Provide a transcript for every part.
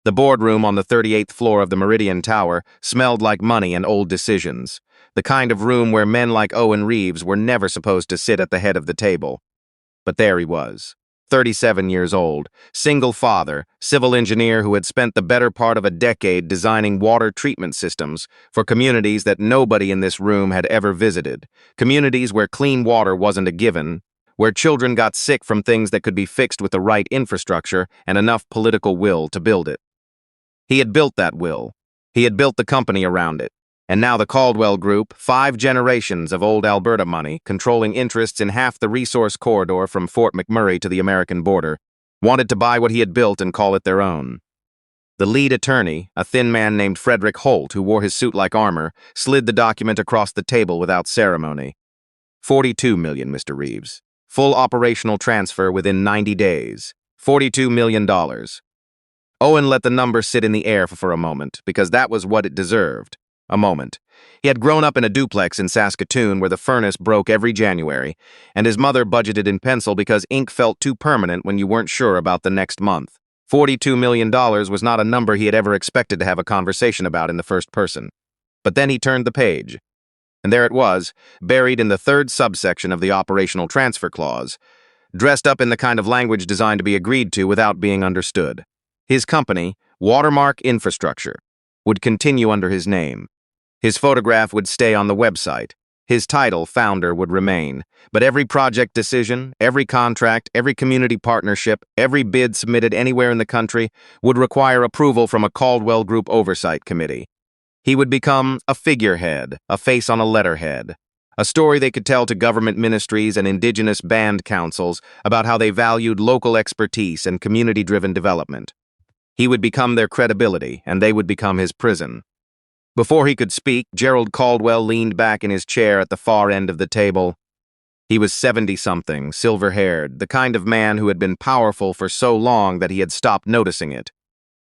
The boardroom on the 38th floor of the Meridian Tower smelled like money and old decisions, the kind of room where men like Owen Reeves were never supposed to sit at the head of the table. But there he was, 37 years old, single father, civil engineer who had spent the better part of a decade designing water treatment systems for communities that nobody in this room had ever visited, communities where clean water wasn't a given, where children got sick from things that could be fixed with the right infrastructure and enough political will to build it. He had built that will. He had built the company around it. And now the Caldwell Group, 5 generations of old Alberta money, controlling interests in half the resource corridor from Fort McMurray to the American border, wanted to buy what he had built and call it their own. The lead attorney, a thin man named Frederick Holt, who wore his suit like armor, slid the document across the table without ceremony. $42 million, Mr. Reeves. Full operational transfer within 90 days. $42 million. Owen let the number sit in the air for a moment, because that was what it deserved. A moment. He had grown up in a duplex in Saskatoon where the furnace broke every January, and his mother budgeted in pencil because ink felt too permanent when you weren't sure about the next month. $42 million was not a number he had ever expected to have a conversation about in the first person. But then he turned the page. And there it was, buried in the 3rd subsection of the operational transfer clause, dressed up in the kind of language designed to be agreed to without being understood. His company, Watermark Infrastructure, would continue under his name. His photograph would stay on the website. His title, founder, would remain. But every project decision, every contract, every community partnership, every bid submitted anywhere in the country would require approval from a Caldwell Group Oversight Committee. He would become a figurehead, a face on a letterhead, a story they could tell to government ministries and indigenous band councils about how they valued local expertise and community-driven development. He would become their credibility, and they would become his prison. Before he could speak, Gerald Caldwell leaned back in his chair at the far end of the table. He was 70-something, silver-haired, the kind of man who had been powerful for so long that he had stopped noticing it.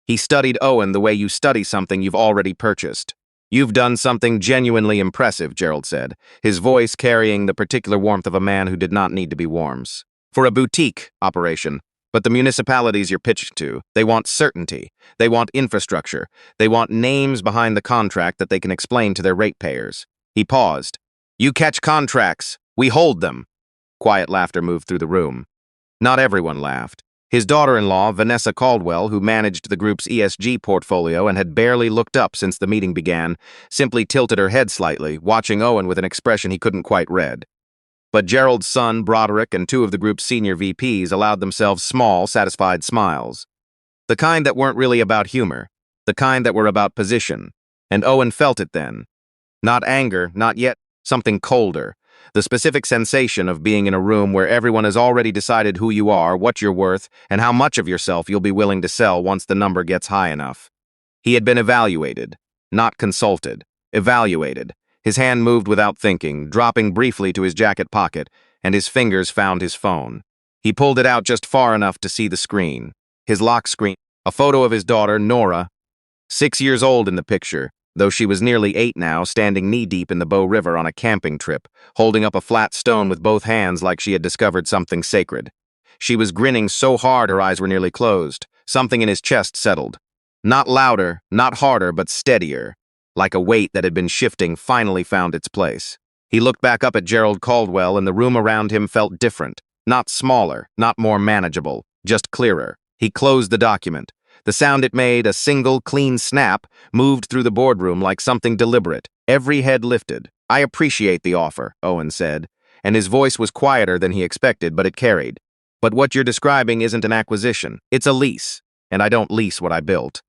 He studied Owen the way you study something you've already purchased. "You've done something genuinely impressive," Gerald said, his voice carrying the particular warmth of a man who did not need to be warm. "For a boutique operation. But the municipalities you're pitched to, they want certainty, they want infrastructure, they want names behind the contract that they can explain to their ratepayers." He paused. "You catch contracts, we hold them." Quiet laughter moved through the room. Not everyone laughed. His daughter-in-law, Vanessa Caldwell, who managed the group's ESG portfolio and had barely looked up since the meeting began, simply tilted her head slightly, watching Owen with an expression he couldn't quite read. But Gerald's son, Broderick, and 2 of the group's senior VPs allowed themselves small, satisfied smiles. The kind that weren't really about humor, the kind that were about position. And Owen felt it then. Not anger, not yet, something colder. The specific sensation of being in a room where everyone has already decided who you are, what you're worth, and how much of yourself you'll be willing to sell once the number gets high enough. He had been evaluated, not consulted. Evaluated. His hand moved without thinking, dropping briefly to his jacket pocket, and his fingers found his phone. He pulled it out just far enough to see the screen. His lock screen. A photo of his daughter, Nora, 6 years old in the picture, though she was nearly 8 now, standing knee-deep in the Bow River on a camping trip, holding up a flat stone with both hands like she had discovered something sacred. She was grinning so hard her eyes were nearly closed. Something in his chest settled. Not louder, not harder, but steadier. Like a weight that had been shifting finally found its place. He looked back up at Gerald Caldwell, and the room around him felt different. Not smaller, not more manageable, just clearer. He closed the document. The sound it made, a single, clean snap, moved through the boardroom like something deliberate. Every head lifted. "I appreciate the offer," Owen said, and his voice was quieter than he expected, but it carried. "But what you're describing isn't an acquisition. It's a lease, and I don't lease what I built."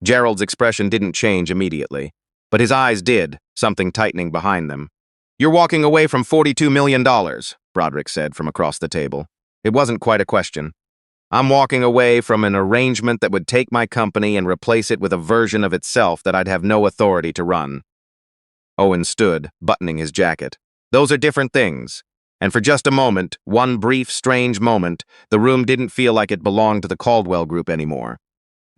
Gerald's expression didn't change immediately, but his eyes did, something tightening behind them. "You're walking away from $42 million, Broderick said from across the table. It wasn't quite a question. "I'm walking away from an arrangement that would take my company and replace it with a version of itself that I'd have no authority to run." Owen stood, buttoning his jacket. "Those are different things." And for just a moment, one brief, strange moment, the room didn't feel like it belonged to the Caldwell Group anymore.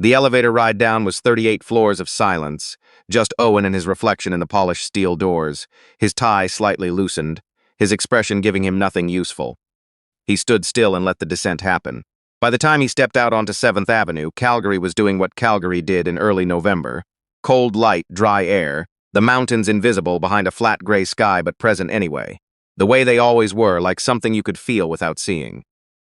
The elevator ride down was 38 floors of silence, just Owen and his reflection in the polished steel doors, his tie slightly loosened, his expression giving him nothing useful. He stood still and let the descent happen. By the time he stepped out onto 7th Avenue, Calgary was doing what Calgary did in early November. Cold light, dry air, the mountains invisible behind a flat gray sky but present anyway. The way they always were, like something you could feel without seeing.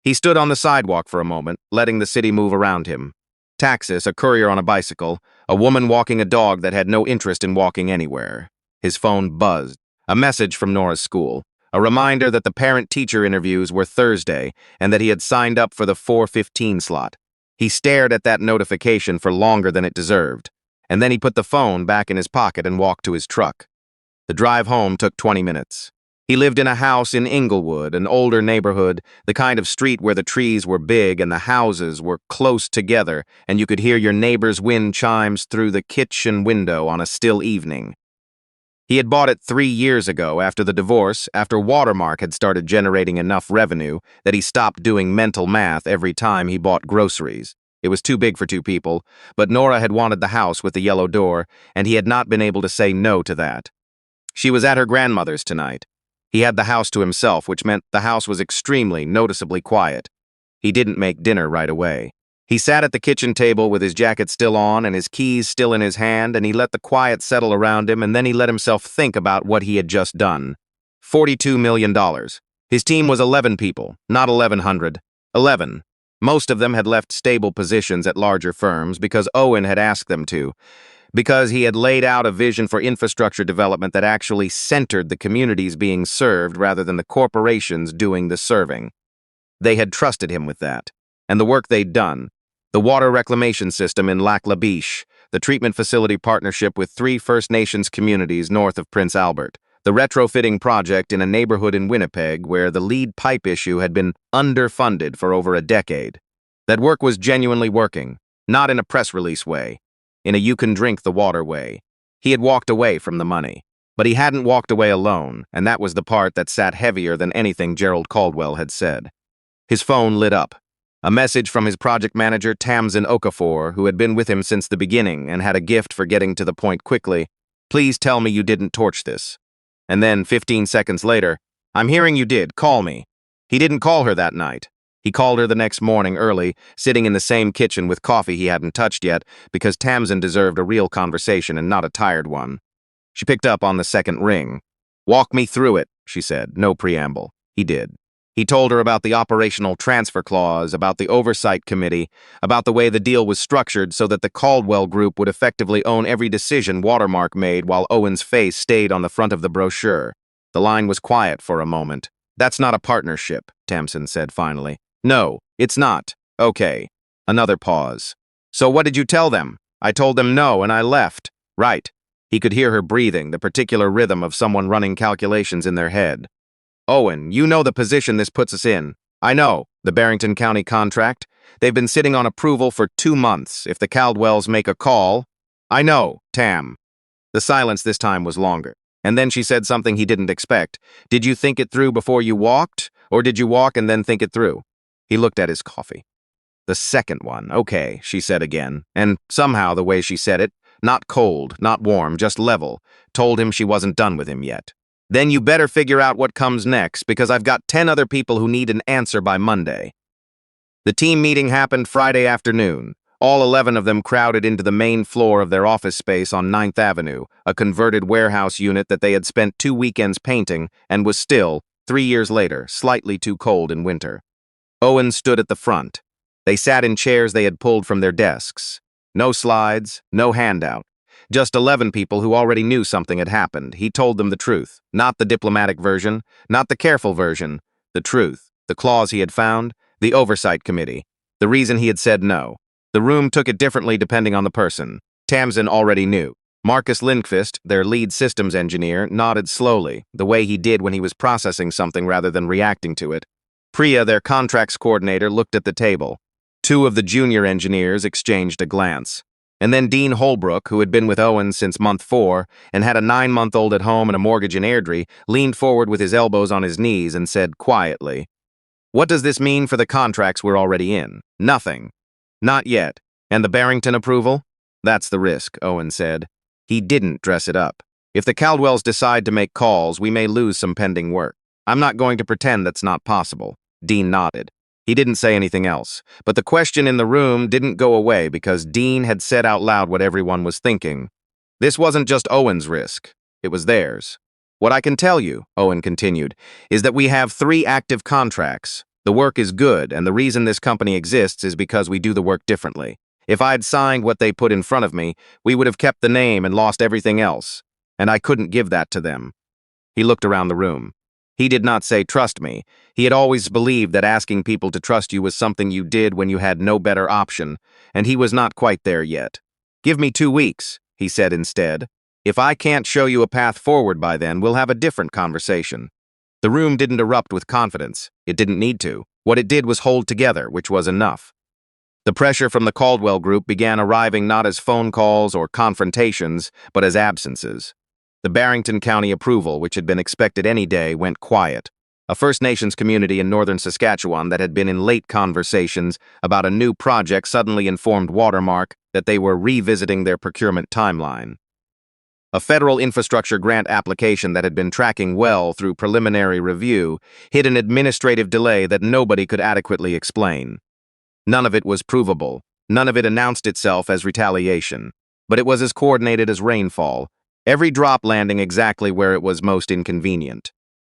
He stood on the sidewalk for a moment, letting the city move around him. Taxis, a courier on a bicycle, a woman walking a dog that had no interest in walking anywhere. His phone buzzed. A message from Nora's school. A reminder that the parent-teacher interviews were Thursday and that he had signed up for the 4:15 slot. He stared at that notification for longer than it deserved, and then he put the phone back in his pocket and walked to his truck. The drive home took 20 minutes. He lived in a house in Inglewood, an older neighborhood, the kind of street where the trees were big and the houses were close together, and you could hear your neighbor's wind chimes through the kitchen window on a still evening. He had bought it 3 years ago after the divorce, after Watermark had started generating enough revenue that he stopped doing mental math every time he bought groceries. It was too big for 2 people, but Nora had wanted the house with the yellow door, and he had not been able to say no to that. She was at her grandmother's tonight. He had the house to himself, which meant the house was extremely, noticeably quiet. He didn't make dinner right away. He sat at the kitchen table with his jacket still on and his keys still in his hand, and he let the quiet settle around him, and then he let himself think about what he had just done. $42 million. His team was 11 people, not 1,100. 11. Most of them had left stable positions at larger firms because Owen had asked them to, because he had laid out a vision for infrastructure development that actually centered the communities being served rather than the corporations doing the serving. They had trusted him with that, and the work they'd done. The water reclamation system in Lac La Biche, the treatment facility partnership with 3 First Nations communities north of Prince Albert, the retrofitting project in a neighborhood in Winnipeg where the lead pipe issue had been underfunded for over a decade. That work was genuinely working, not in a press release way, in a you-can-drink-the-water way. He had walked away from the money, but he hadn't walked away alone, and that was the part that sat heavier than anything Gerald Caldwell had said. His phone lit up. A message from his project manager, Tamsin Okafor, who had been with him since the beginning and had a gift for getting to the point quickly. Please tell me you didn't torch this. And then, 15 seconds later, I'm hearing you did, call me. He didn't call her that night. He called her the next morning early, sitting in the same kitchen with coffee he hadn't touched yet, because Tamsin deserved a real conversation and not a tired one. She picked up on the second ring. Walk me through it, she said, no preamble. He did. He told her about the operational transfer clause, about the oversight committee, about the way the deal was structured so that the Caldwell Group would effectively own every decision Watermark made while Owen's face stayed on the front of the brochure. The line was quiet for a moment. That's not a partnership, Tamsin said finally. No, it's not. Okay. Another pause. So what did you tell them? I told them no and I left. Right. He could hear her breathing, the particular rhythm of someone running calculations in their head. Owen, you know the position this puts us in. I know, the Barrington County contract. They've been sitting on approval for 2 months. If the Caldwells make a call. I know, Tam. The silence this time was longer. And then she said something he didn't expect. Did you think it through before you walked? Or did you walk and then think it through? He looked at his coffee. The second one, okay, she said again. And somehow the way she said it, not cold, not warm, just level, told him she wasn't done with him yet. Then you better figure out what comes next, because I've got 10 other people who need an answer by Monday. The team meeting happened Friday afternoon. All 11 of them crowded into the main floor of their office space on 9th Avenue, a converted warehouse unit that they had spent 2 weekends painting and was still, 3 years later, slightly too cold in winter. Owen stood at the front. They sat in chairs they had pulled from their desks. No slides, no handout. Just 11 people who already knew something had happened. He told them the truth, not the diplomatic version, not the careful version, the truth, the clause he had found, the oversight committee, the reason he had said no. The room took it differently depending on the person. Tamsin already knew. Marcus Lindqvist, their lead systems engineer, nodded slowly, the way he did when he was processing something rather than reacting to it. Priya, their contracts coordinator, looked at the table. 2 of the junior engineers exchanged a glance. And then Dean Holbrook, who had been with Owen since month 4 and had a 9-month-old at home and a mortgage in Airdrie, leaned forward with his elbows on his knees and said quietly, "What does this mean for the contracts we're already in? Nothing. Not yet. And the Barrington approval? That's the risk," Owen said. He didn't dress it up. If the Caldwells decide to make calls, we may lose some pending work. I'm not going to pretend that's not possible. Dean nodded. He didn't say anything else, but the question in the room didn't go away because Dean had said out loud what everyone was thinking. This wasn't just Owen's risk, it was theirs. What I can tell you, Owen continued, is that we have 3 active contracts. The work is good, and the reason this company exists is because we do the work differently. If I'd signed what they put in front of me, we would have kept the name and lost everything else, and I couldn't give that to them. He looked around the room. He did not say, "Trust me." He had always believed that asking people to trust you was something you did when you had no better option, and he was not quite there yet. "Give me 2 weeks," he said instead. "If I can't show you a path forward by then, we'll have a different conversation." The room didn't erupt with confidence. It didn't need to. What it did was hold together, which was enough. The pressure from the Caldwell group began arriving not as phone calls or confrontations, but as absences. The Barrington County approval, which had been expected any day, went quiet. A First Nations community in northern Saskatchewan that had been in late conversations about a new project suddenly informed Watermark that they were revisiting their procurement timeline. A federal infrastructure grant application that had been tracking well through preliminary review hit an administrative delay that nobody could adequately explain. None of it was provable. None of it announced itself as retaliation. But it was as coordinated as rainfall, every drop landing exactly where it was most inconvenient.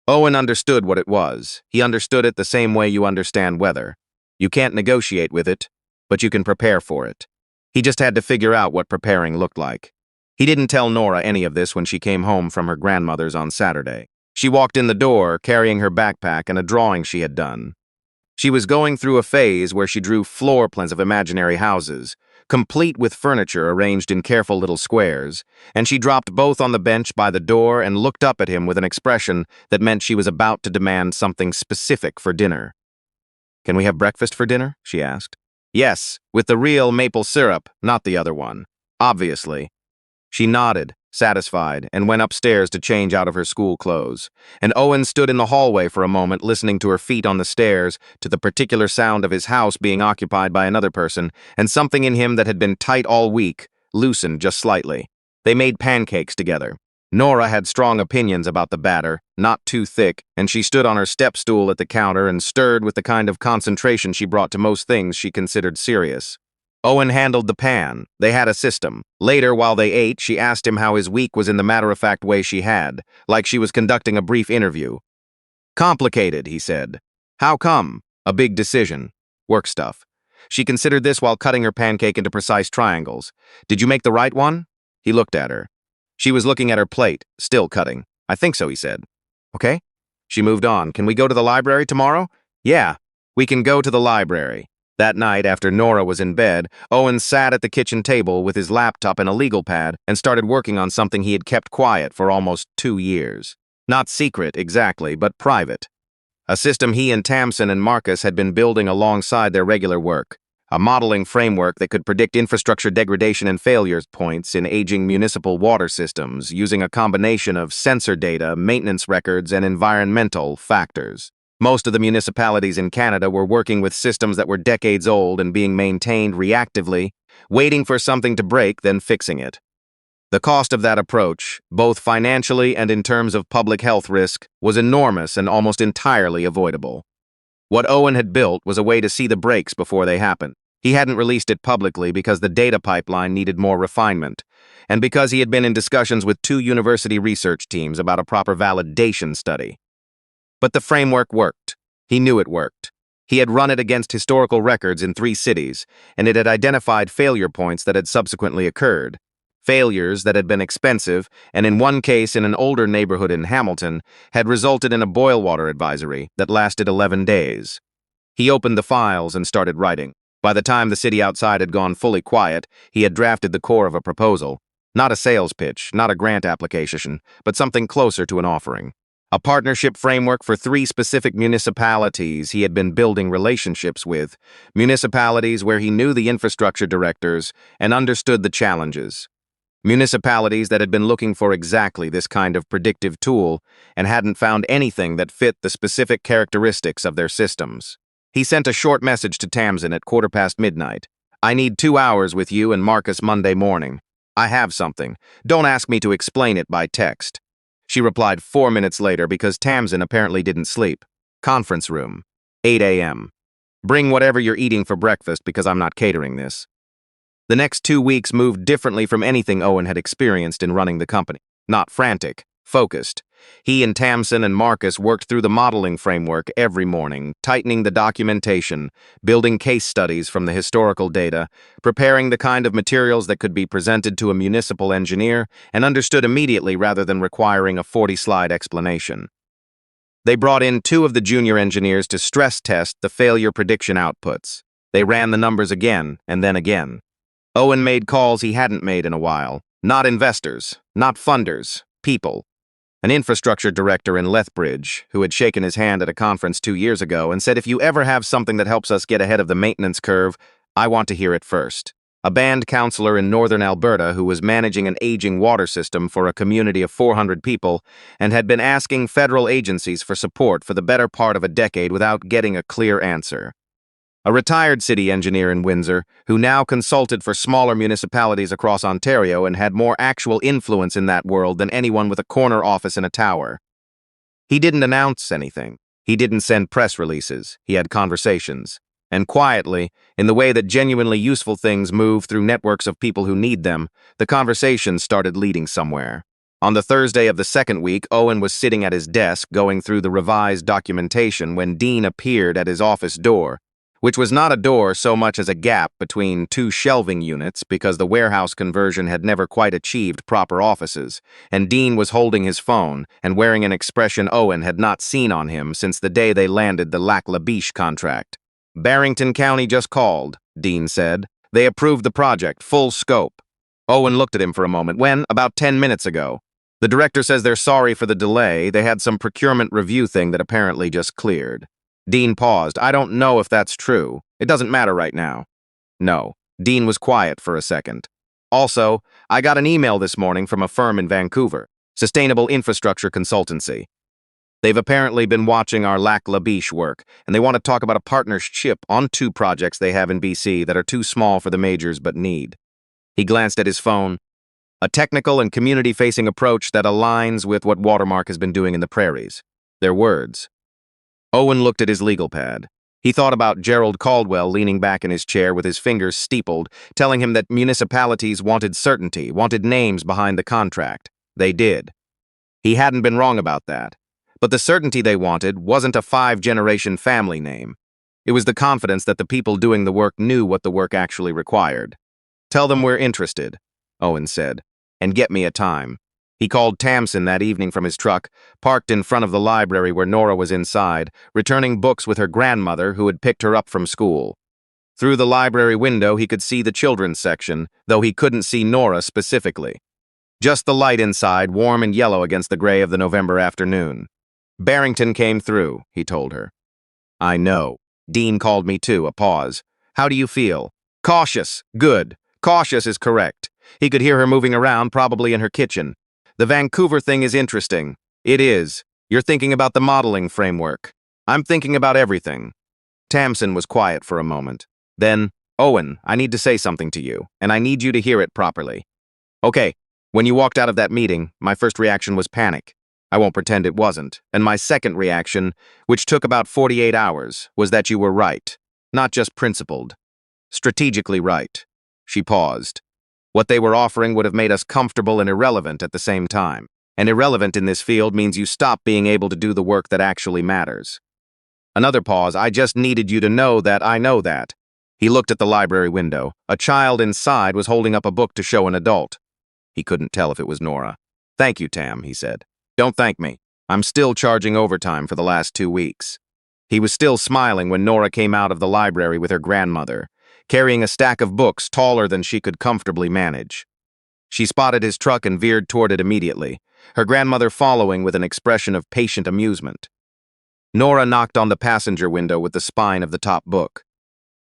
Owen understood what it was. He understood it the same way you understand weather. You can't negotiate with it, but you can prepare for it. He just had to figure out what preparing looked like. He didn't tell Nora any of this when she came home from her grandmother's on Saturday. She walked in the door, carrying her backpack and a drawing she had done. She was going through a phase where she drew floor plans of imaginary houses, complete with furniture arranged in careful little squares, and she dropped both on the bench by the door and looked up at him with an expression that meant she was about to demand something specific for dinner. "Can we have breakfast for dinner?" she asked. "Yes, with the real maple syrup, not the other one. Obviously." She nodded, satisfied, and went upstairs to change out of her school clothes. And Owen stood in the hallway for a moment, listening to her feet on the stairs, to the particular sound of his house being occupied by another person, and something in him that had been tight all week loosened just slightly. They made pancakes together. Nora had strong opinions about the batter, not too thick, and she stood on her step stool at the counter and stirred with the kind of concentration she brought to most things she considered serious. Owen handled the pan. They had a system. Later, while they ate, she asked him how his week was in the matter-of-fact way she had, like she was conducting a brief interview. "Complicated," he said. "How come?" "A big decision. Work stuff." She considered this while cutting her pancake into precise triangles. "Did you make the right one?" He looked at her. She was looking at her plate, still cutting. "I think so," he said. "Okay." She moved on. "Can we go to the library tomorrow?" "Yeah, we can go to the library." That night, after Nora was in bed, Owen sat at the kitchen table with his laptop and a legal pad and started working on something he had kept quiet for almost 2 years. Not secret, exactly, but private. A system he and Tamsin and Marcus had been building alongside their regular work. A modeling framework that could predict infrastructure degradation and failure points in aging municipal water systems using a combination of sensor data, maintenance records, and environmental factors. Most of the municipalities in Canada were working with systems that were decades old and being maintained reactively, waiting for something to break, then fixing it. The cost of that approach, both financially and in terms of public health risk, was enormous and almost entirely avoidable. What Owen had built was a way to see the breaks before they happened. He hadn't released it publicly because the data pipeline needed more refinement, and because he had been in discussions with 2 university research teams about a proper validation study. But the framework worked. He knew it worked. He had run it against historical records in 3 cities, and it had identified failure points that had subsequently occurred. Failures that had been expensive, and in one case in an older neighborhood in Hamilton, had resulted in a boil water advisory that lasted 11 days. He opened the files and started writing. By the time the city outside had gone fully quiet, he had drafted the core of a proposal. Not a sales pitch, not a grant application, but something closer to an offering. A partnership framework for 3 specific municipalities he had been building relationships with, municipalities where he knew the infrastructure directors and understood the challenges. Municipalities that had been looking for exactly this kind of predictive tool and hadn't found anything that fit the specific characteristics of their systems. He sent a short message to Tamsin at midnight. "I need 2 hours with you and Marcus Monday morning. I have something. Don't ask me to explain it by text." She replied 4 minutes later because Tamsin apparently didn't sleep. Conference room. 8 a.m. Bring whatever you're eating for breakfast because I'm not catering this. The next 2 weeks moved differently from anything Owen had experienced in running the company. Not frantic, focused. He and Tamsin and Marcus worked through the modeling framework every morning, tightening the documentation, building case studies from the historical data, preparing the kind of materials that could be presented to a municipal engineer and understood immediately rather than requiring a 40-slide explanation. They brought in 2 of the junior engineers to stress test the failure prediction outputs. They ran the numbers again and then again. Owen made calls he hadn't made in a while. Not investors, not funders, people. An infrastructure director in Lethbridge, who had shaken his hand at a conference 2 years ago and said, if you ever have something that helps us get ahead of the maintenance curve, I want to hear it first. A band counselor in northern Alberta who was managing an aging water system for a community of 400 people and had been asking federal agencies for support for the better part of a decade without getting a clear answer. A retired city engineer in Windsor, who now consulted for smaller municipalities across Ontario and had more actual influence in that world than anyone with a corner office in a tower. He didn't announce anything. He didn't send press releases. He had conversations. And quietly, in the way that genuinely useful things move through networks of people who need them, the conversations started leading somewhere. On the Thursday of the second week, Owen was sitting at his desk going through the revised documentation when Dean appeared at his office door, which was not a door so much as a gap between 2 shelving units because the warehouse conversion had never quite achieved proper offices, and Dean was holding his phone and wearing an expression Owen had not seen on him since the day they landed the Lac La Biche contract. Barrington County just called, Dean said. They approved the project, full scope. Owen looked at him for a moment. When? About 10 minutes ago. The director says they're sorry for the delay. They had some procurement review thing that apparently just cleared. Dean paused. I don't know if that's true. It doesn't matter right now. No. Dean was quiet for a second. Also, I got an email this morning from a firm in Vancouver, Sustainable Infrastructure Consultancy. They've apparently been watching our Lac La Biche work, and they want to talk about a partnership on 2 projects they have in BC that are too small for the majors but need. He glanced at his phone. A technical and community-facing approach that aligns with what Watermark has been doing in the prairies. Their words. Owen looked at his legal pad. He thought about Gerald Caldwell leaning back in his chair with his fingers steepled, telling him that municipalities wanted certainty, wanted names behind the contract. They did. He hadn't been wrong about that. But the certainty they wanted wasn't a 5-generation family name. It was the confidence that the people doing the work knew what the work actually required. Tell them we're interested, Owen said, and get me a time. He called Tamsin that evening from his truck, parked in front of the library where Nora was inside, returning books with her grandmother who had picked her up from school. Through the library window, he could see the children's section, though he couldn't see Nora specifically. Just the light inside, warm and yellow against the gray of the November afternoon. Barrington came through, he told her. I know. Dean called me too, a pause. How do you feel? Cautious. Good. Cautious is correct. He could hear her moving around, probably in her kitchen. The Vancouver thing is interesting. It is. You're thinking about the modeling framework. I'm thinking about everything. Tamsin was quiet for a moment. Then, Owen, I need to say something to you, and I need you to hear it properly. Okay, when you walked out of that meeting, my first reaction was panic. I won't pretend it wasn't. And my second reaction, which took about 48 hours, was that you were right. Not just principled. Strategically right. She paused. What they were offering would have made us comfortable and irrelevant at the same time. And irrelevant in this field means you stop being able to do the work that actually matters. Another pause. I just needed you to know that I know that. He looked at the library window. A child inside was holding up a book to show an adult. He couldn't tell if it was Nora. Thank you, Tam, he said. Don't thank me. I'm still charging overtime for the last 2 weeks. He was still smiling when Nora came out of the library with her grandmother, carrying a stack of books taller than she could comfortably manage. She spotted his truck and veered toward it immediately, her grandmother following with an expression of patient amusement. Nora knocked on the passenger window with the spine of the top book.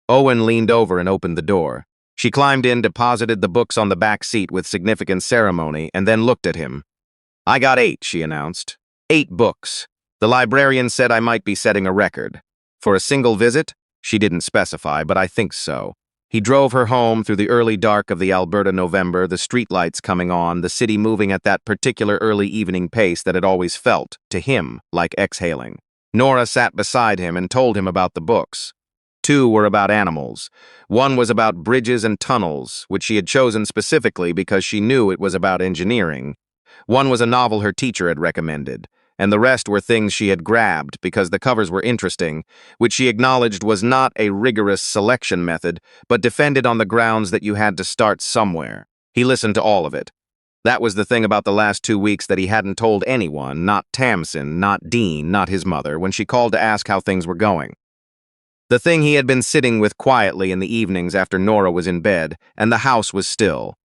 Owen leaned over and opened the door. She climbed in, deposited the books on the back seat with significant ceremony, and then looked at him. I got 8, she announced. 8 books. The librarian said I might be setting a record. For a single visit? She didn't specify, but I think so. He drove her home through the early dark of the Alberta November, the streetlights coming on, the city moving at that particular early evening pace that it always felt, to him, like exhaling. Nora sat beside him and told him about the books. Two were about animals. One was about bridges and tunnels, which she had chosen specifically because she knew it was about engineering. One was a novel her teacher had recommended, and the rest were things she had grabbed because the covers were interesting, which she acknowledged was not a rigorous selection method, but defended on the grounds that you had to start somewhere. He listened to all of it. That was the thing about the last 2 weeks that he hadn't told anyone, not Tamsin, not Dean, not his mother, when she called to ask how things were going. The thing he had been sitting with quietly in the evenings after Nora was in bed, and the house was still.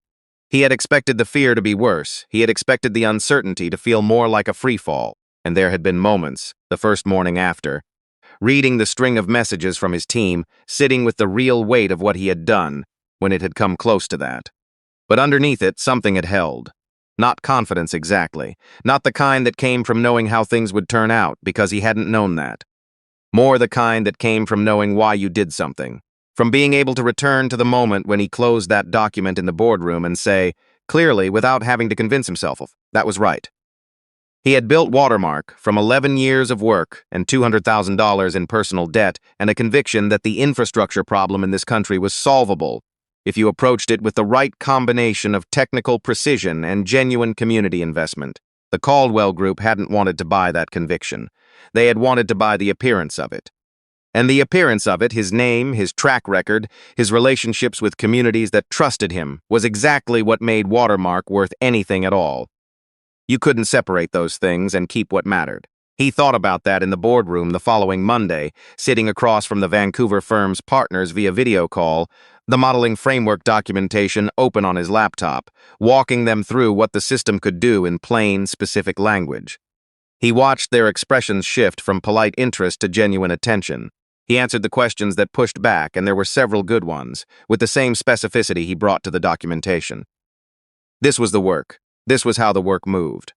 He had expected the fear to be worse. He had expected the uncertainty to feel more like a freefall. And there had been moments, the first morning after, reading the string of messages from his team, sitting with the real weight of what he had done, when it had come close to that. But underneath it, something had held. Not confidence exactly, not the kind that came from knowing how things would turn out, because he hadn't known that. More the kind that came from knowing why you did something. From being able to return to the moment when he closed that document in the boardroom and say, clearly, without having to convince himself of, that was right. He had built Watermark from 11 years of work and $200,000 in personal debt and a conviction that the infrastructure problem in this country was solvable if you approached it with the right combination of technical precision and genuine community investment. The Caldwell Group hadn't wanted to buy that conviction. They had wanted to buy the appearance of it. And the appearance of it, his name, his track record, his relationships with communities that trusted him, was exactly what made Watermark worth anything at all. You couldn't separate those things and keep what mattered. He thought about that in the boardroom the following Monday, sitting across from the Vancouver firm's partners via video call, the modeling framework documentation open on his laptop, walking them through what the system could do in plain, specific language. He watched their expressions shift from polite interest to genuine attention. He answered the questions that pushed back, and there were several good ones, with the same specificity he brought to the documentation. This was the work. This was how the work moved.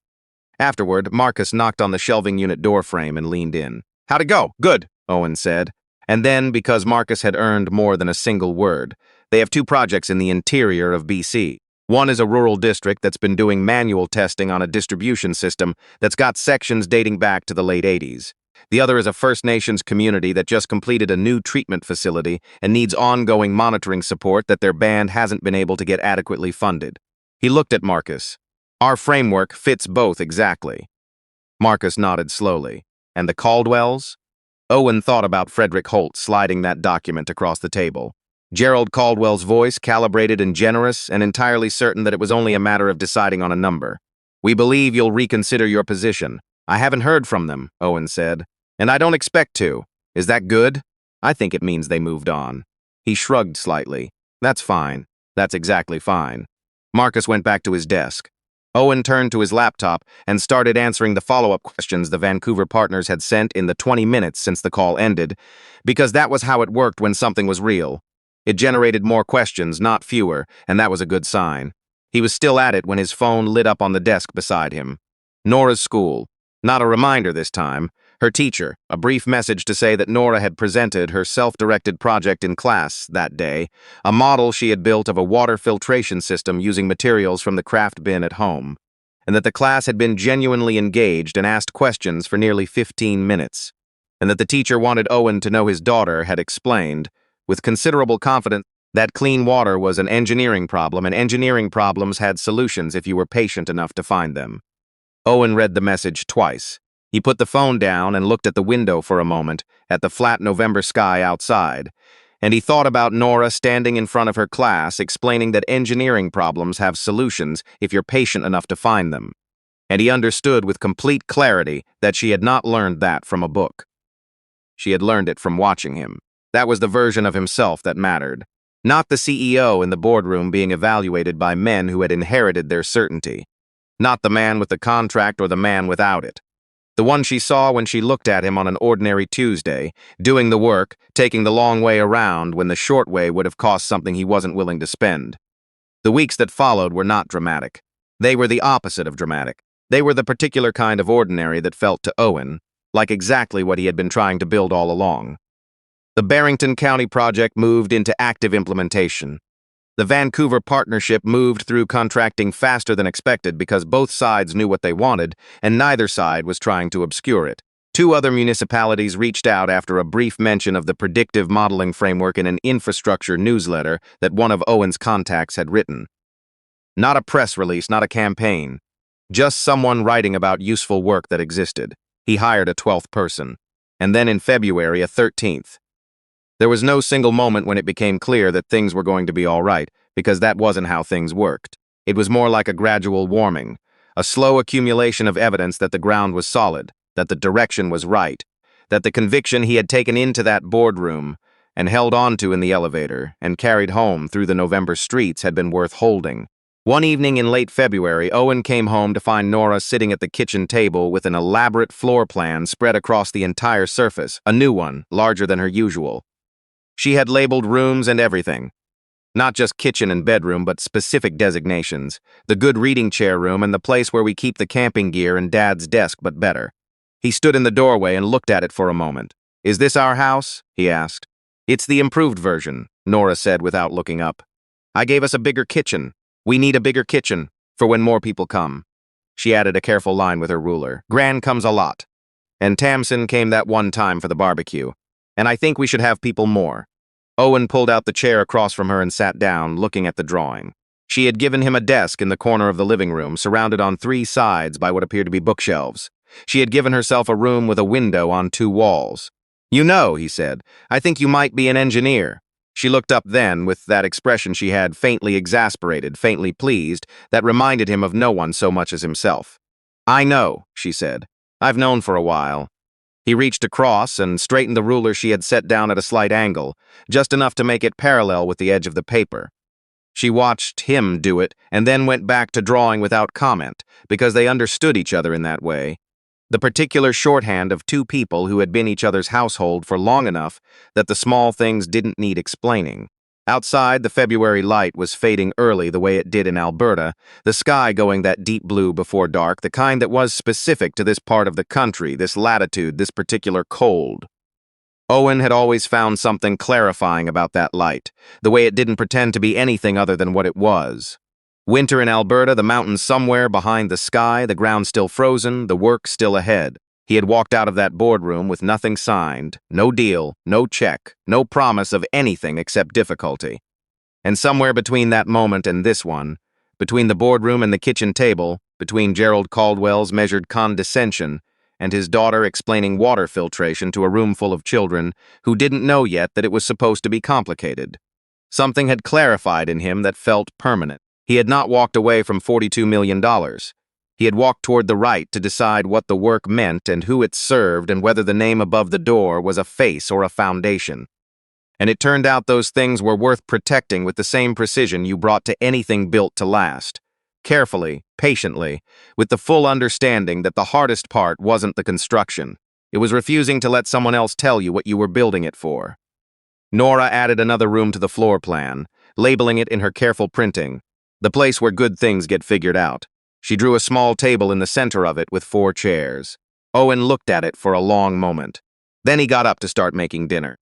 Afterward, Marcus knocked on the shelving unit door frame and leaned in. "How'd it go?" "Good," Owen said. And then, because Marcus had earned more than a single word, they have 2 projects in the interior of BC. One is a rural district that's been doing manual testing on a distribution system that's got sections dating back to the late 80s. The other is a First Nations community that just completed a new treatment facility and needs ongoing monitoring support that their band hasn't been able to get adequately funded. He looked at Marcus. "Our framework fits both exactly." Marcus nodded slowly. "And the Caldwells?" Owen thought about Frederick Holt sliding that document across the table. Gerald Caldwell's voice, calibrated and generous, and entirely certain that it was only a matter of deciding on a number. "We believe you'll reconsider your position." "I haven't heard from them," Owen said. "And I don't expect to." "Is that good?" "I think it means they moved on." He shrugged slightly. "That's fine. That's exactly fine." Marcus went back to his desk. Owen turned to his laptop and started answering the follow-up questions the Vancouver partners had sent in the 20 minutes since the call ended, because that was how it worked when something was real. It generated more questions, not fewer, and that was a good sign. He was still at it when his phone lit up on the desk beside him. Nora's school. Not a reminder this time. Her teacher, a brief message to say that Nora had presented her self-directed project in class that day, a model she had built of a water filtration system using materials from the craft bin at home, and that the class had been genuinely engaged and asked questions for nearly 15 minutes, and that the teacher wanted Owen to know his daughter had explained, with considerable confidence, that clean water was an engineering problem, and engineering problems had solutions if you were patient enough to find them. Owen read the message twice. He put the phone down and looked at the window for a moment, at the flat November sky outside, and he thought about Nora standing in front of her class explaining that engineering problems have solutions if you're patient enough to find them. And he understood with complete clarity that she had not learned that from a book. She had learned it from watching him. That was the version of himself that mattered, not the CEO in the boardroom being evaluated by men who had inherited their certainty, not the man with the contract or the man without it. The one she saw when she looked at him on an ordinary Tuesday, doing the work, taking the long way around when the short way would have cost something he wasn't willing to spend. The weeks that followed were not dramatic. They were the opposite of dramatic. They were the particular kind of ordinary that felt to Owen like exactly what he had been trying to build all along. The Barrington County project moved into active implementation. The Vancouver partnership moved through contracting faster than expected because both sides knew what they wanted, and neither side was trying to obscure it. Two other municipalities reached out after a brief mention of the predictive modeling framework in an infrastructure newsletter that one of Owen's contacts had written. Not a press release, not a campaign. Just someone writing about useful work that existed. He hired a 12th person. And then in February, a 13th. There was no single moment when it became clear that things were going to be all right, because that wasn't how things worked. It was more like a gradual warming, a slow accumulation of evidence that the ground was solid, that the direction was right, that the conviction he had taken into that boardroom and held onto in the elevator and carried home through the November streets had been worth holding. One evening in late February, Owen came home to find Nora sitting at the kitchen table with an elaborate floor plan spread across the entire surface, a new one, larger than her usual. She had labeled rooms and everything. Not just kitchen and bedroom, but specific designations. The good reading chair room and the place where we keep the camping gear and Dad's desk, but better. He stood in the doorway and looked at it for a moment. "Is this our house?" he asked. "It's the improved version," Nora said without looking up. "I gave us a bigger kitchen. We need a bigger kitchen for when more people come." She added a careful line with her ruler. "Gran comes a lot. And Tamsin came that one time for the barbecue. And I think we should have people more." Owen pulled out the chair across from her and sat down, looking at the drawing. She had given him a desk in the corner of the living room, surrounded on three sides by what appeared to be bookshelves. She had given herself a room with a window on two walls. "You know," he said, "I think you might be an engineer." She looked up then, with that expression she had, faintly exasperated, faintly pleased, that reminded him of no one so much as himself. "I know," she said. "I've known for a while." He reached across and straightened the ruler she had set down at a slight angle, just enough to make it parallel with the edge of the paper. She watched him do it and then went back to drawing without comment, because they understood each other in that way. The particular shorthand of two people who had been each other's household for long enough that the small things didn't need explaining. Outside, the February light was fading early the way it did in Alberta, the sky going that deep blue before dark, the kind that was specific to this part of the country, this latitude, this particular cold. Owen had always found something clarifying about that light, the way it didn't pretend to be anything other than what it was. Winter in Alberta, the mountains somewhere behind the sky, the ground still frozen, the work still ahead. He had walked out of that boardroom with nothing signed, no deal, no check, no promise of anything except difficulty. And somewhere between that moment and this one, between the boardroom and the kitchen table, between Gerald Caldwell's measured condescension and his daughter explaining water filtration to a room full of children who didn't know yet that it was supposed to be complicated, something had clarified in him that felt permanent. He had not walked away from $42 million. He had walked toward the right to decide what the work meant and who it served and whether the name above the door was a face or a foundation. And it turned out those things were worth protecting with the same precision you brought to anything built to last. Carefully, patiently, with the full understanding that the hardest part wasn't the construction. It was refusing to let someone else tell you what you were building it for. Nora added another room to the floor plan, labeling it in her careful printing, the place where good things get figured out. She drew a small table in the center of it with 4 chairs. Owen looked at it for a long moment. Then he got up to start making dinner.